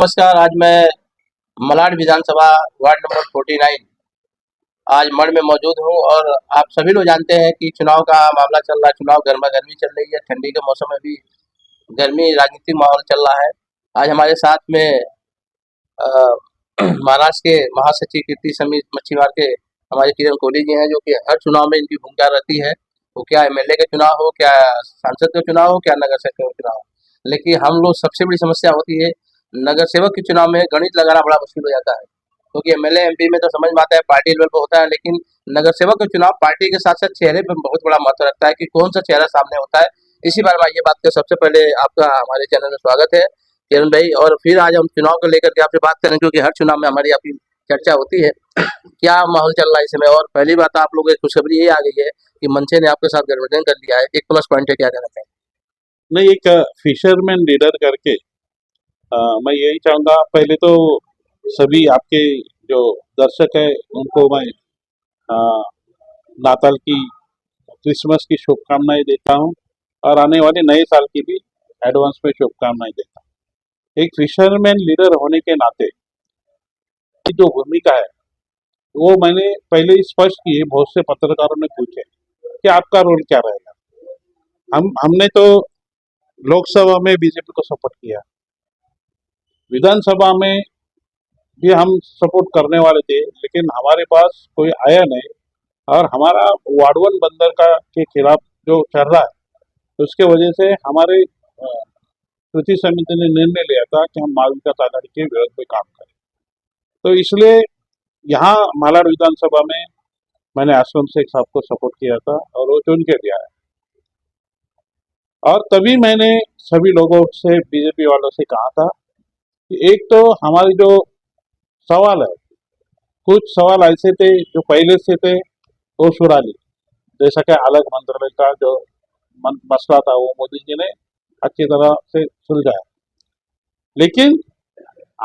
नमस्कार। आज मैं मलाड विधानसभा वार्ड नंबर 49 आज मढ़ में मौजूद हूँ और आप सभी लोग जानते हैं कि चुनाव का मामला चल रहा है। चुनाव गर्मा-गर्मी चल रही है। ठंडी के मौसम में भी गर्मी राजनीतिक माहौल चल रहा है। आज हमारे साथ में अ, महाराष्ट्र के महासचिव कीर्ति समिति मच्छीवाड़ के हमारे किरण कोहली जी हैं, जो कि हर चुनाव में इनकी भूमिका रहती है। वो क्या एमएलए का चुनाव हो, क्या सांसद का चुनाव हो, क्या नगर सेवक का चुनाव हो। लेकिन हम लोग सबसे बड़ी समस्या होती है नगर सेवक के चुनाव में गणित लगाना बड़ा मुश्किल हो जाता है। क्योंकि एमएलए एमपी में तो समझ में आता है, पार्टी लेवल पर होता है, लेकिन नगर सेवक का चुनाव पार्टी के साथ साथ चेहरे पर बहुत बड़ा महत्व रखता है कि कौन सा चेहरा सामने होता है। इसी बारे में ये बात कर सबसे पहले आपका हमारे चैनल में स्वागत है किरण भाई। और फिर आज हम चुनाव को लेकर के आपसे बात करें, क्योंकि हर चुनाव में हमारी आपकी चर्चा होती है। क्या माहौल चल रहा है इस समय? और पहली बात, आप लोगों की खुशखबरी ये आ गई है कि मनसे ने आपके साथ गठबंधन कर लिया है। एक प्लस पॉइंट है, क्या कहना चाहिए? नहीं, एक फिशरमैन लीडर करके मैं यही चाहूँगा। पहले तो सभी आपके जो दर्शक है उनको मैं अ, नाताल की, क्रिसमस की शुभकामनाएं देता हूँ और आने वाले नए साल की भी एडवांस में शुभकामनाएं देता हूँ। एक फिशरमैन लीडर होने के नाते की जो भूमिका है वो मैंने पहले ही स्पष्ट की है। बहुत से पत्रकारों ने पूछे कि आपका रोल क्या रहेगा। हमने तो लोकसभा में बीजेपी को सपोर्ट किया, विधानसभा में भी हम सपोर्ट करने वाले थे, लेकिन हमारे पास कोई आया नहीं। और हमारा वार्ड 1 बंदर का के खिलाफ जो चल रहा है उसके वजह से हमारे कृषि समिति ने निर्णय लिया था कि हम माल विकास आघाड़ी के विरोध में काम करें। तो इसलिए यहाँ मालाड विधानसभा में मैंने आश्रम शेख साहब को सपोर्ट किया था और वो चुन के दिया है। और तभी मैंने सभी लोगों से, बीजेपी वालों से कहा था कि एक तो हमारी जो सवाल है, कुछ सवाल ऐसे थे जो पहले से थे वो छुड़ा ली। जैसा कि अलग मंत्रालय का जो मसला था वो मोदी जी ने अच्छी तरह से सुलझाया। लेकिन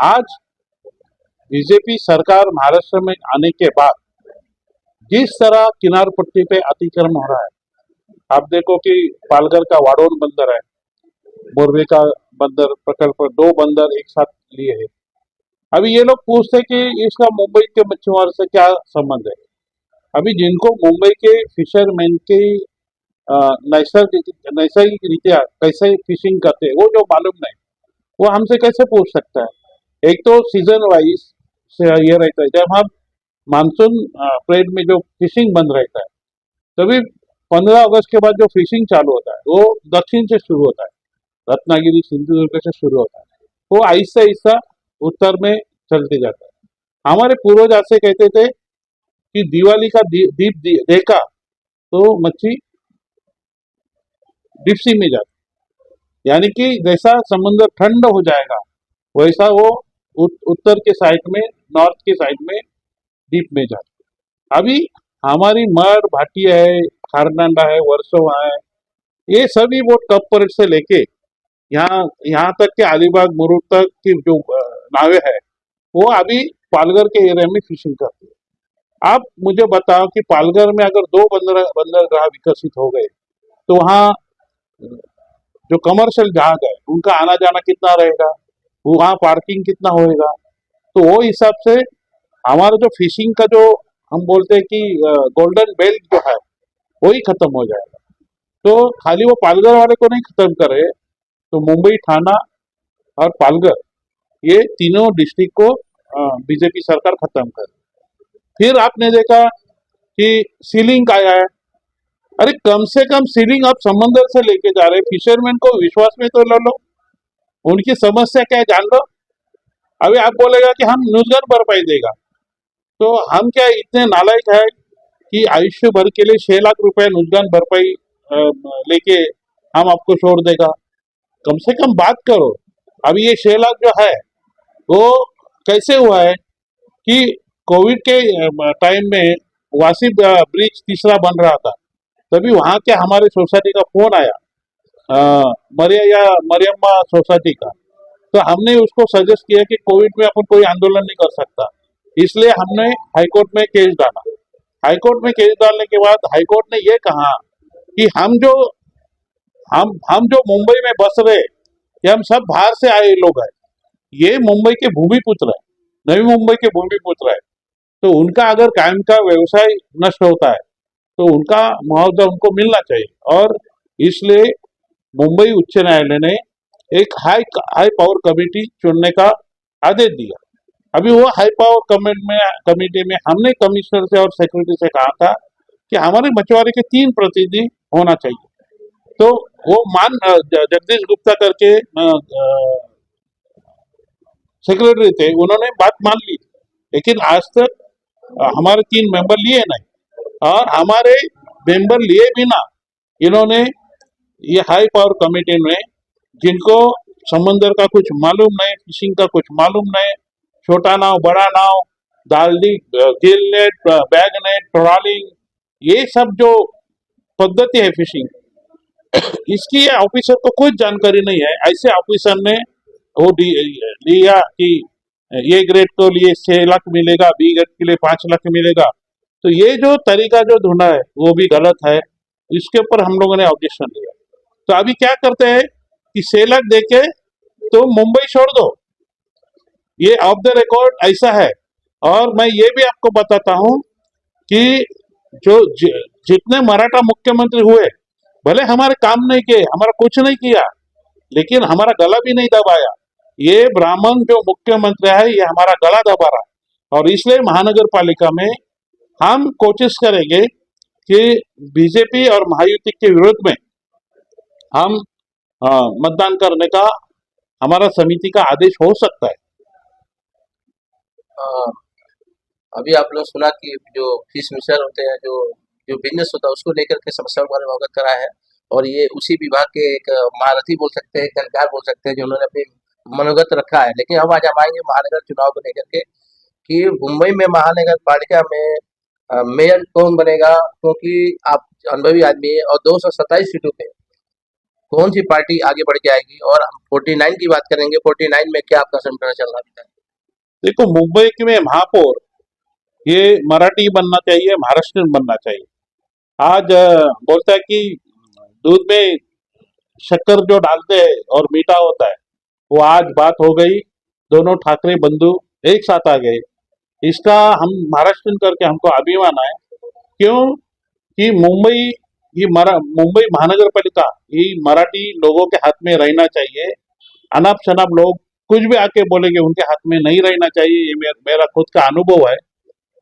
आज बीजेपी सरकार महाराष्ट्र में आने के बाद जिस तरह किनार पट्टी पे अतिक्रमण हो रहा है, आप देखो कि पालघर का वाडोन बंदर है, बोरवे का बंदर प्रकल्प, 2 बंदर एक साथ लिए है। अभी ये लोग पूछते कि इसका मुंबई के मछुआरों से क्या संबंध है। अभी जिनको मुंबई के फिशरमैन के नैसर्गिक रीत्या कैसे फिशिंग करते हैं वो जो मालूम नहीं, वो हमसे कैसे पूछ सकता है। एक तो सीजन वाइज से ये रहता है, जब हम मानसून परेड में जो फिशिंग बंद रहता है तभी 15 अगस्त के बाद जो फिशिंग चालू होता है वो दक्षिण से शुरू होता है, रत्नागिरी सिंधुदुर्ग से शुरू होता है, वो आहिस्ता आहिस्ता उत्तर में चलते जाता है। हमारे पूर्वज ऐसे कहते थे कि दिवाली का दीप देखा तो मच्छी डिप्सी में जाती, यानी कि जैसा समुद्र ठंड हो जाएगा वैसा वो उत्तर के साइड में, नॉर्थ के साइड में डीप में जाती। अभी हमारी मड़ भाटिया है, खारनांडा है, वर्सोवा है, ये सभी वो टॉप परेड से लेके यहाँ तक के अलीबाग मुरुड तक की जो नावे है वो अभी पालघर के एरिया में फिशिंग करती है। आप मुझे बताओ कि पालघर में अगर 2 बंदरगाह विकसित हो गए तो वहाँ जो कमर्शियल जहाज है उनका आना जाना कितना रहेगा, वहाँ पार्किंग कितना होएगा। तो वो हिसाब से हमारा जो फिशिंग का जो हम बोलते हैं कि गोल्डन बेल्ट जो है वही खत्म हो जाएगा। तो खाली वो पालघर वाले को नहीं खत्म करे तो मुंबई, ठाणा और पालघर, ये तीनों डिस्ट्रिक्ट को बीजेपी सरकार खत्म करे। फिर आपने देखा कि सीलिंग आया है। अरे कम से कम सीलिंग आप समंदर से लेके जा रहे, फिशरमैन को विश्वास में तो ले लो, उनकी समस्या क्या है जान लो। अभी आप बोलेगा कि हम नुकसान भरपाई देगा, तो हम क्या इतने नालायक है कि आयुष्य भर के लिए 6 लाख रुपए नुकसान भरपाई लेके हम आपको छोड़ देगा? कम से कम बात करो। अभी ये 6 लाख जो है वो कैसे हुआ है कि कोविड के टाइम में वासी ब्रिज तीसरा बन रहा था, तभी वहां के हमारे सोसाइटी का फोन आया, मरियम्मा सोसाइटी का, तो हमने उसको सजेस्ट किया कि कोविड में अपन कोई आंदोलन नहीं कर सकता, इसलिए हमने हाईकोर्ट में केस डाला। हाईकोर्ट में केस डालने के बाद हाईकोर्ट ने ये कहा कि हम जो मुंबई में बस रहे, ये हम सब बाहर से आए लोग हैं, ये मुंबई के भूमिपुत्र है, नवी मुंबई के भूमिपुत्र है। तो उनका अगर कायम का व्यवसाय नष्ट होता है तो उनका मुआवजा उनको मिलना चाहिए। और इसलिए मुंबई उच्च न्यायालय ने एक हाई हाई पावर कमेटी चुनने का आदेश दिया। अभी वो हाई पावर कमेटी में हमने कमिश्नर से और सेक्रेटरी से कहा था कि हमारे मछुआरे के 3 प्रतिनिधि होना चाहिए। तो वो जगदीश गुप्ता करके सेक्रेटरी थे, उन्होंने बात मान ली, लेकिन आज तक हमारे 3 मेंबर लिए नहीं। और हमारे मेंबर लिए बिना इन्होंने ये हाई पावर कमेटी में, जिनको समंदर का कुछ मालूम नहीं, फिशिंग का कुछ मालूम नहीं, छोटा नाव बड़ा नाव, दाल्डी, gill net, bag net, trawling, ये सब जो पद्धति है फिशिंग, इसकी ऑफिसर को कुछ जानकारी नहीं है। ऐसे ऑफिसर ने वो लिया कि ये ग्रेड को लिए 6 लाख मिलेगा, बी ग्रेड के लिए 5 लाख मिलेगा। तो ये जो तरीका जो ढूंढा है वो भी गलत है, इसके ऊपर हम लोगों ने ऑब्जेक्शन लिया। तो अभी क्या करते हैं कि 6 लाख देके तो मुंबई छोड़ दो, ये ऑफ द रिकॉर्ड ऐसा है। और मैं ये भी आपको बताता हूं कि जितने मराठा मुख्यमंत्री हुए, भले हमारे काम नहीं किए, हमारा कुछ नहीं किया, लेकिन हमारा गला भी नहीं दबाया। ये ब्राह्मण जो मुख्यमंत्री है ये हमारा गला दबा रहा है। और इसलिए महानगर पालिका में हम कोशिश करेंगे कि बीजेपी और महायुति के विरोध में हम मतदान करने का हमारा समिति का आदेश हो सकता है। अ, अभी आप लोग सुना कि जो फिश मिशर होते हैं, जो जो बिजनेस होता है, उसको लेकर के समस्याओं के बारे में अवगत करा है। और ये उसी विभाग के एक महारथी बोल सकते हैं, एक जानकार बोल सकते हैं, जिन्होंने अपनी मनोगत रखा है। लेकिन अब आज हम आएंगे महानगर चुनाव को लेकर के कि मुंबई में महानगर पालिका में मेयर कौन बनेगा, क्योंकि आप अनुभवी आदमी है। और 227 सीटों पे कौन सी पार्टी आगे बढ़ के आएगी। और 49 की बात करेंगे, 49 में क्या आपका समीकरण चल रहा है? देखो, मुंबई में महापौर ये मराठी बनना चाहिए, महाराष्ट्रियन बनना चाहिए। आज बोलता है कि दूध में शक्कर जो डालते हैं और मीठा होता है, वो आज बात हो गई। दोनों ठाकरे बंधु एक साथ आ गए। इसका हम महाराष्ट्र करके हमको अभिमान है। क्यों कि मुंबई महानगर पालिका ये मराठी लोगों के हाथ में रहना चाहिए। अनाप शनाप लोग कुछ भी आके बोलेंगे, उनके हाथ में नहीं रहना चाहिए। ये मेरा खुद का अनुभव है।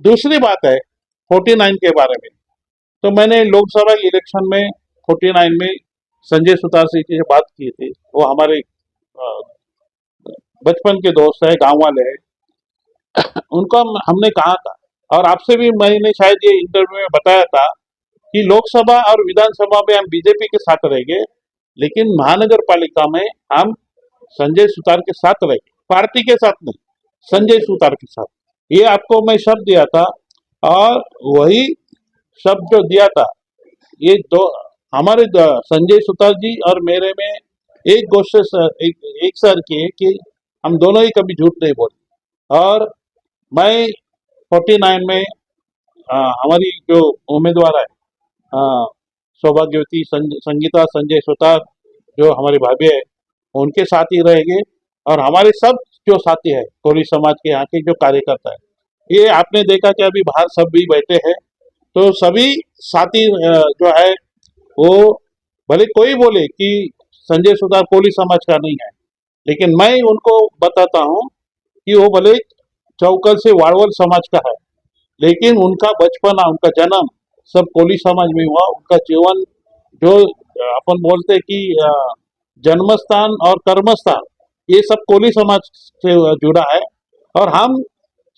दूसरी बात है 49 के बारे में। तो मैंने लोकसभा इलेक्शन में 49 में संजय सुतार से की बात की थी। वो हमारे बचपन के दोस्त है, गांव वाले हैं। उनको हमने कहा था, और आपसे भी मैंने शायद ये इंटरव्यू में बताया था कि लोकसभा और विधानसभा में हम बीजेपी के साथ रहेंगे, लेकिन महानगर पालिका में हम संजय सुतार के साथ रहेंगे, पार्टी के साथ नहीं, संजय सुतार के साथ। ये आपको मैं शब्द दिया था, और वही शब्द जो दिया था, ये दो हमारे संजय सुतार जी और मेरे में एक गोष्ठ एक सर की है कि हम दोनों ही कभी झूठ नहीं बोले। और मैं 49 में हमारी जो उम्मीदवार है सौभाग्यवती संगीता संजय सुतार, जो हमारी भाभी है, उनके साथ ही रहेंगे। और हमारे सब जो साथी है कोली समाज के यहाँ के जो कार्यकर्ता है, ये आपने देखा कि अभी बाहर सब भी बैठे हैं। तो सभी साथी जो है वो, भले कोई बोले कि संजय सुतार कोली समाज का नहीं है, लेकिन मैं उनको बताता हूँ कि वो भले चौकल से वाड़वल समाज का है, लेकिन उनका बचपना, उनका जन्म सब कोली समाज में हुआ। उनका जीवन जो अपन बोलते हैं कि जन्मस्थान और कर्मस्थान, ये सब कोली समाज से जुड़ा है। और हम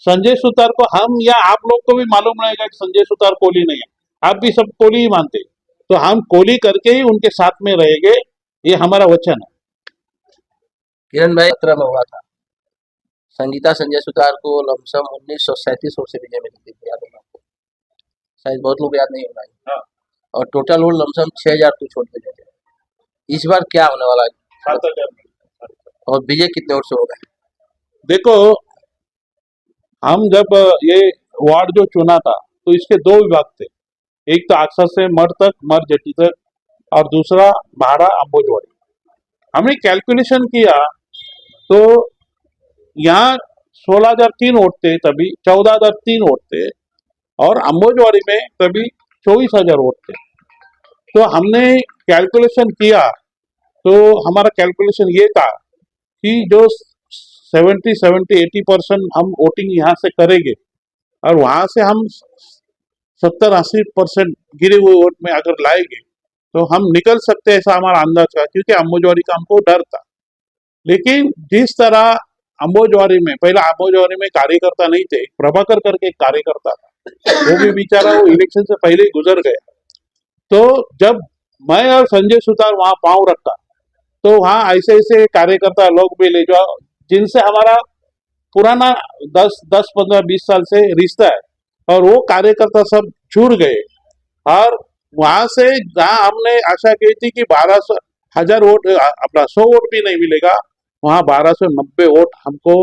संजय सुतार को, हम या आप लोग को भी मालूम रहेगा कि संजय सुतार कोली नहीं है, आप भी सब कोली ही मानते, तो हम कोली करके ही उनके साथ में रहेंगे, ये हमारा वचन है। किरण भाई, 17 में हुआ था, संगीता संजय सुतार को लमसम 1937 वोट से विजय मिली थी, याद होगा आपको? शायद बहुत लोग याद नहीं होगा। हाँ। और टोटल वोट लमसम 6000 कुछ वोट मिले थे। इस बार क्या होने वाला है? 7,000। और विजय कितने वोट से होगा? देखो, हम जब ये वार्ड जो चुना था तो इसके 2 विभाग थे। एक तो अक्सर से मर तक, मर जेटी तक, और दूसरा भाड़ा अंबोजवाड़ी। हमने कैलकुलेशन किया तो यहाँ 16,003 वोट थे, तभी 14,003 वोट थे, और अम्बोजवाड़ी में तभी 24,000 वोट थे। तो हमने कैलकुलेशन किया, तो हमारा कैलकुलेशन ये था कि जो 70-80% हम वोटिंग यहाँ से करेंगे, और वहां से हम 70-80% गिरे हुए वोट में अगर लाएंगे, तो हम निकल सकते हैं, ऐसा हमारा अंदाज था, क्योंकि अम्बोजवाड़ी का हमको डर था। लेकिन जिस तरह अम्बोजवाड़ी में, पहले अम्बोजवाड़ी में कार्यकर्ता नहीं थे, प्रभाकर करके एक कार्यकर्ता था, वो भी बेचारा वो इलेक्शन से पहले ही गुजर गया। तो जब मैं और संजय सुतार वहां पांव रखा, तो वहां ऐसे ऐसे कार्यकर्ता लोग मिले जो जिनसे हमारा पुराना 10-15-20 साल से रिश्ता है, और वो कार्यकर्ता सब जुड़ गए। और वहां से जहां हमने आशा की थी कि 12,000 वोट, अपना 100 वोट भी नहीं मिलेगा, वहां 1290 वोट हमको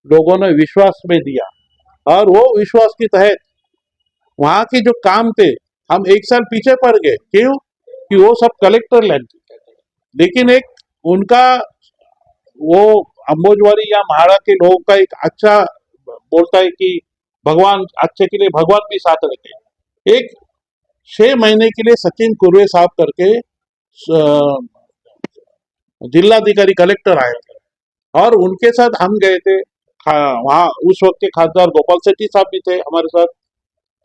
लोगों ने विश्वास में दिया। और वो विश्वास के तहत वहां के जो काम थे, हम एक साल पीछे पड़ गए। क्यों? कि वो सब कलेक्टर लैंड थे। लेकिन एक उनका वो अम्बोजवाड़ी या महाड़ा के लोगों का एक अच्छा बोलता है कि भगवान अच्छे के लिए भगवान भी साथ रहते हैं। एक 6 महीने के लिए सचिन कुर्वे साहब करके जिलाधिकारी कलेक्टर आए थे, और उनके साथ हम गए थे। वहाँ उस वक्त के खासदार गोपाल सेठी साहब भी थे हमारे साथ।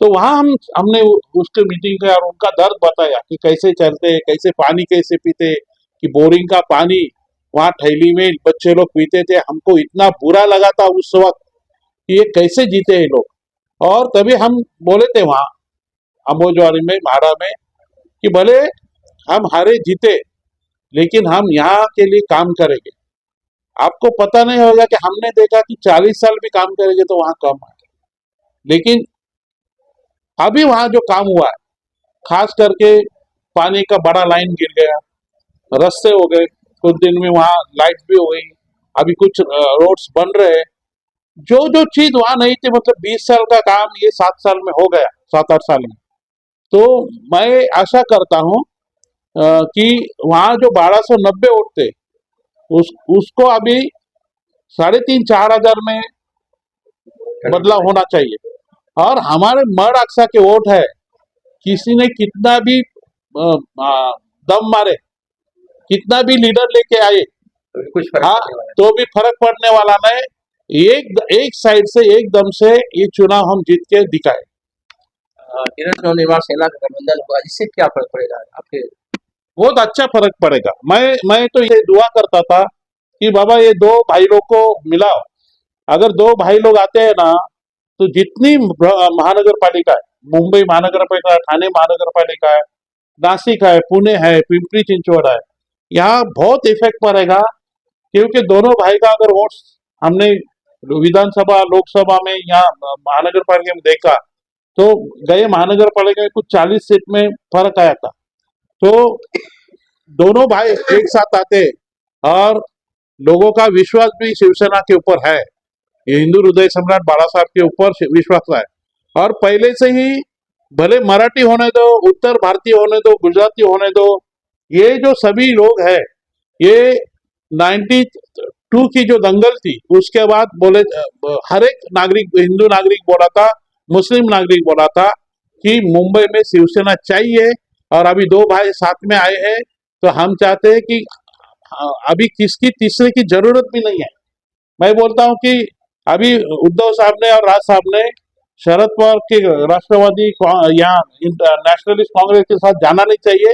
तो वहाँ हमने उसके मीटिंग किया और उनका दर्द बताया कि कैसे चलते, कैसे पानी कैसे पीते, कि बोरिंग का पानी वहाँ थैली में बच्चे लोग पीते थे। हमको इतना बुरा लगा था उस वक्त कि ये कैसे जीते ये लोग। और तभी हम बोले थे वहाँ अम्बोजवाड़ी में, महाड़ा में, कि भले हम हारे जीते, लेकिन हम यहाँ के लिए काम करेंगे। आपको पता नहीं होगा कि हमने देखा कि 40 साल भी काम करेंगे तो वहां कम है, लेकिन अभी वहां जो काम हुआ है, खास करके पानी का बड़ा लाइन गिर गया, रास्ते हो गए, कुछ दिन में वहां लाइट भी हो गई, अभी कुछ रोड्स बन रहे हैं। जो जो चीज वहां नहीं थी, मतलब 20 साल का काम ये 7 साल में हो गया, 7-8 साल में। तो मैं आशा करता हूँ कि वहां जो 1290 वोट थे, उसको अभी 3,500-4,000 में बदलाव होना चाहिए। और हमारे मड अक्सा के वोट है, किसी ने कितना भी दम मारे, कितना भी लीडर लेके आए, तो कुछ फर्क हाँ, नहीं पड़ने तो भी फर्क पड़ने वाला नहीं। एक साइड से एकदम से ये चुनाव हम जीत के दिखाए। वाला। किरण नव निर्माण सेना का गठबंधन हुआ, इससे क्या फर्क पड़ेगा आपके? बहुत अच्छा फर्क पड़ेगा। मैं तो ये दुआ करता था कि बाबा ये दो भाई लोग को मिलाओ। अगर दो भाई लोग आते हैं ना, तो जितनी महानगर पालिका है, मुंबई महानगर पालिका है, ठाणे महानगर पालिका है, नासिक है, पुणे है, पिंपरी चिंचवड है, यहाँ बहुत इफेक्ट पड़ेगा। क्योंकि दोनों भाई का अगर वोट हमने विधानसभा लोकसभा में या महानगर पालिका में देखा, तो गए महानगर पालिका में कुछ 40 सीट में फर्क आया था। तो दोनों भाई एक साथ आते, और लोगों का विश्वास भी शिवसेना के ऊपर है, ये हिंदू हृदय सम्राट बाला साहब के ऊपर विश्वास है। और पहले से ही, भले मराठी होने दो, उत्तर भारतीय होने दो, गुजराती होने दो, ये जो सभी लोग हैं, ये 92 की जो दंगल थी उसके बाद बोले, हर एक नागरिक, हिंदू नागरिक बोला था, मुस्लिम नागरिक बोला था कि मुंबई में शिवसेना चाहिए। और अभी दो भाई साथ में आए हैं, तो हम चाहते हैं कि अभी किसकी तीसरे की जरूरत भी नहीं है। मैं बोलता हूं कि अभी उद्धव साहब ने और राज साहब ने शरद पवार के राष्ट्रवादी या नेशनलिस्ट कांग्रेस के साथ जाना नहीं चाहिए।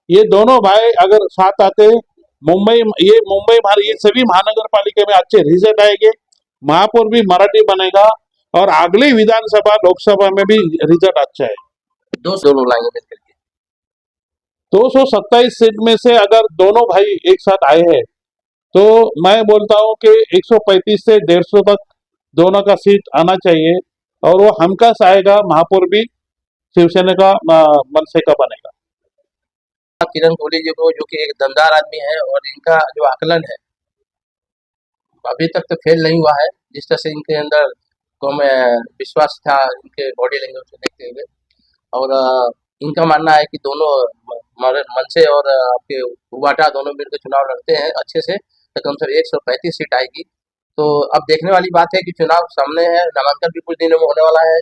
ये दोनों भाई अगर साथ आते, मुंबई ये सभी महानगर पालिका में अच्छे रिजल्ट आएंगे, महापौर भी मराठी बनेगा, और अगली विधानसभा लोकसभा में भी रिजल्ट अच्छा है। दो लोग लाएंगे मिलकर के। 227 सीट में से अगर दोनों भाई एक साथ आए हैं, तो मैं बोलता हूं कि 135 से 150 तक दोनों का सीट आना चाहिए, और वो हमखास आएगा, महापौर भी शिवसेना का मनसे का बनेगा। किरण कोहली जी को, जो कि एक दमदार आदमी है, और इनका जो आकलन है अभी तक तो फेल नहीं हुआ है, जिस तरह से इनके अंदर को मैं विश्वास था इनके बॉडी लैंग्वेज को देखते हुए। और इनका मानना है कि दोनों मनसे और आपके उबाटा दोनों मिलकर चुनाव लड़ते हैं अच्छे से, तो कम से कम 135 सीट आएगी। तो अब देखने वाली बात है कि चुनाव सामने है, नामांकन भी कुछ दिनों में होने वाला है,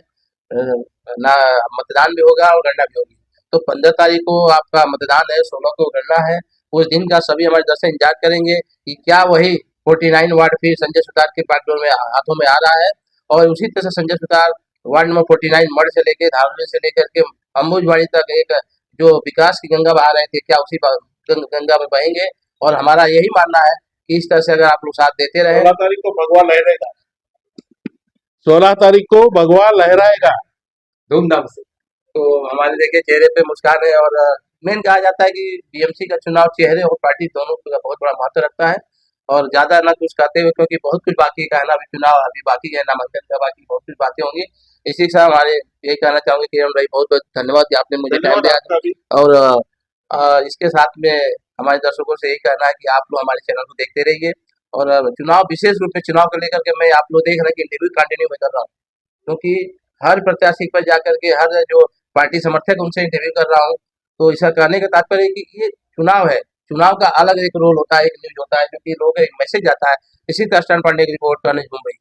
ना मतदान भी होगा और गणना भी होगी। तो 15 तारीख को आपका मतदान है, 16 को गणना है। उस दिन का सभी हमारे दर्शक इंतजार करेंगे कि क्या वही 49 वार्ड फिर संजय सुतार के बागडोर में हाथों में आ रहा है, और उसी तरह से संजय सुतार वार्ड नंबर 49 मढ़ से लेके धावली से लेकर के अम्बुजवाड़ी तक एक जो विकास की गंगा बहा रहे थे, क्या उसी गंगा में बहेंगे। और हमारा यही मानना है कि इस तरह से अगर आप लोग साथ देते रहे, 16 तारीख को भगवा लहराएगा, 16 तारीख को भगवा लहराएगा धूमधाम से। तो हमारे देखिए चेहरे पे मुस्कान है, और मेन कहा जाता है कि बीएमसी का चुनाव चेहरे और पार्टी दोनों का बहुत बड़ा महत्व रखता है। और ज्यादा ना कुछ कहते हुए, क्योंकि बहुत कुछ बाकी का है ना, अभी चुनाव अभी बाकी है, नामांकन का बाकी बहुत कुछ बातें होंगी। इसी के साथ हमारे यही कहना चाहूंगे कि भाई बहुत बहुत धन्यवाद कि आपने मुझे टाइम धन्यवाद दिया। आपका भी। और इसके साथ में हमारे दर्शकों से यही कहना है कि आप लोग हमारे चैनल को देखते रहिए। और चुनाव विशेष रूप में चुनाव को लेकर के मैं आप लोग देख रहे हैं कि इंटरव्यू कंटिन्यू में कर रहा हूँ, क्योंकि हर प्रत्याशी पर जाकर के हर जो पार्टी समर्थक उनसे इंटरव्यू कर रहा हूँ। तो ऐसा करने का तात्पर्य है कि ये चुनाव है, चुनाव का अलग एक रोल होता है, एक न्यूज होता है, जो कि लोगों को एक मैसेज आता है। इसी तरह स्टैंड पांडे की रिपोर्ट, मुंबई।